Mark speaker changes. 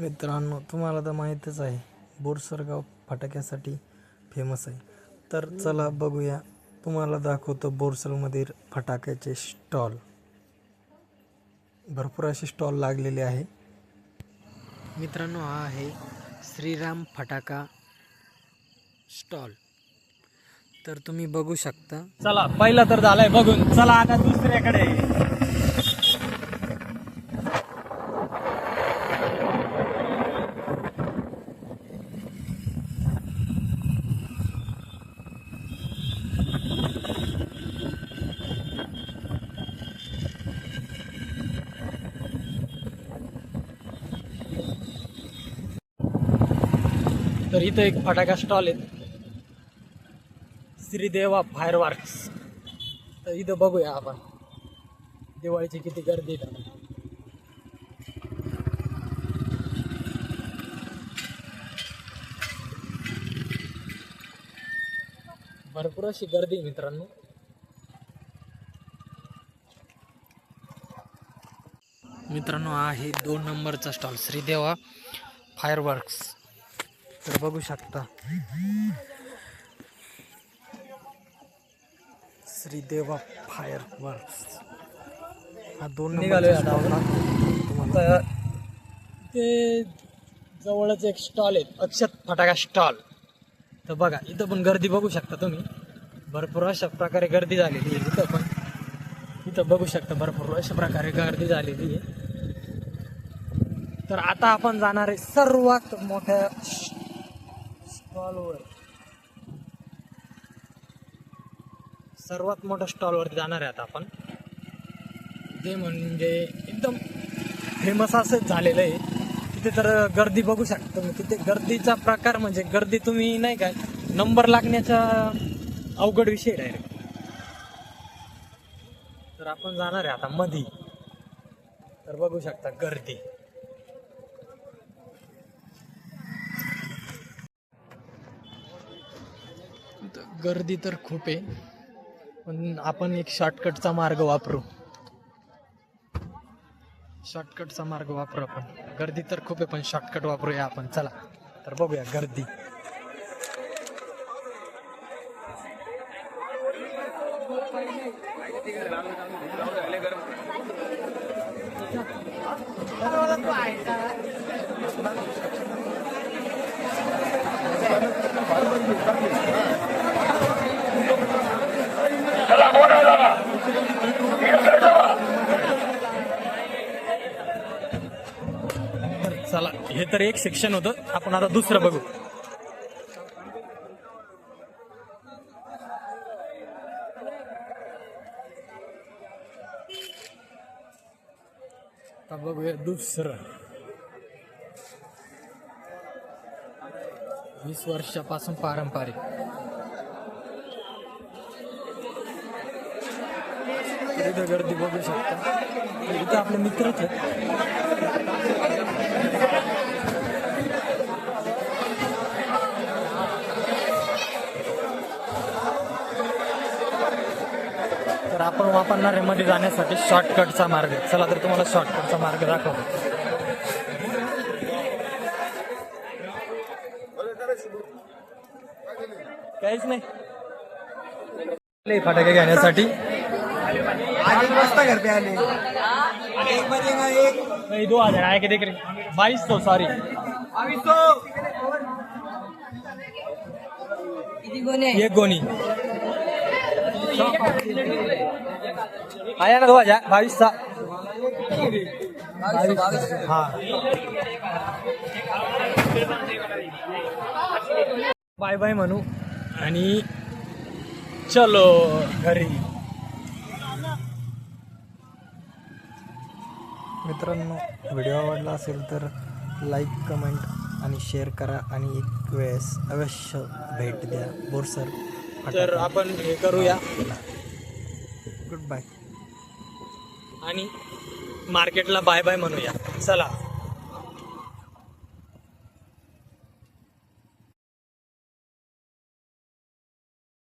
Speaker 1: मित्रांनो, तुम्हाला तर माहीतच आहे बोरसरगाव फटाक्यासाठी फेमस आहे. तर चला बघूया, तुम्हाला दाखवतो बोरसरमधील फटाक्याचे स्टॉल. भरपूर असे स्टॉल लागलेले आहे. मित्रांनो, हा आहे श्रीराम फटाका स्टॉल. तर तुम्ही बघू शकता.
Speaker 2: चला, पहिला तर झालाय बघून, चला आता दुसऱ्याकडे. तर इथं एक फटाका स्टॉल आहे, श्रीदेवा फायरवर्क्स. तर इथं बघूया आपण दिवाळीची किती गर्दी आहे. भरपूर अशी गर्दी आहे मित्रांनो.
Speaker 1: मित्रांनो, हा आहे 2 नंबरचा स्टॉल श्रीदेवा फायरवर्क्स. तर बघू शकता श्रीदेवा फायरवर्क्स हा 2
Speaker 2: निघालोय
Speaker 1: नंबरचा
Speaker 2: आता
Speaker 1: स्टॉल.
Speaker 2: तर ते जवळच एक स्टॉल आहे, अक्षत फटाका स्टॉल. तर बघा, इथं पण गर्दी बघू शकता तुम्ही. भरपूर अशा प्रकारे गर्दी झालेली आहे. इथं बघू शकता भरपूर अशा प्रकारे गर्दी झालेली आहे. तर आता आपण जाणार आहे सर्वात मोठ्या स्टॉलवर. सर्वात मोठ्या स्टॉलवरती जाणार आहे आता आपण. ते म्हणजे एकदम फेमस असंच झालेलं आहे. तिथे तर गर्दी बघू शकता तुम्ही. तिथे गर्दीचा प्रकार म्हणजे गर्दी तुम्ही नाही काय नंबर लागण्याचा अवघड विषय डायरेक्ट. तर आपण जाणार आहे आता मधी. तर बघू शकता गर्दी. गर्दी तर खूप आहे, पण आपण एक शॉर्टकटचा मार्ग वापरू. आपण. गर्दी तर खूप आहे, पण शॉर्टकट वापरूया आपण. चला तर बघूया गर्दी. चला, हे तर एक सेक्शन होतं. आपण आता दुसरं बघू. आता बघूया दुसरं. 20 वर्षापासून पारंपरिक. इथं गर्दी बघू शकता. इथं आपले मित्रच आहेत. तर आपण वापरणार आहे मध्ये जाण्यासाठी शॉर्टकटचा मार्ग. चला तर तुम्हाला शॉर्टकटचा मार्ग दाखवतो. काहीच नाही फटाके घेण्यासाठी. 2000 आहे किती 2200 सॉरी. एक गोणी आया ना 2022 हा. बाय बाय म्हणू आणि चलो घरी.
Speaker 1: मित्रांनो, व्हिडिओ आवडला असेल तर लाईक, कमेंट आणि शेअर करा. आणि एक वेळेस अवश्य भेट द्या बोरसर.
Speaker 2: तर आपण हे करूया.
Speaker 1: Good bye.
Speaker 2: आणि मार्केटला बाय बाय म्हणूया. चला.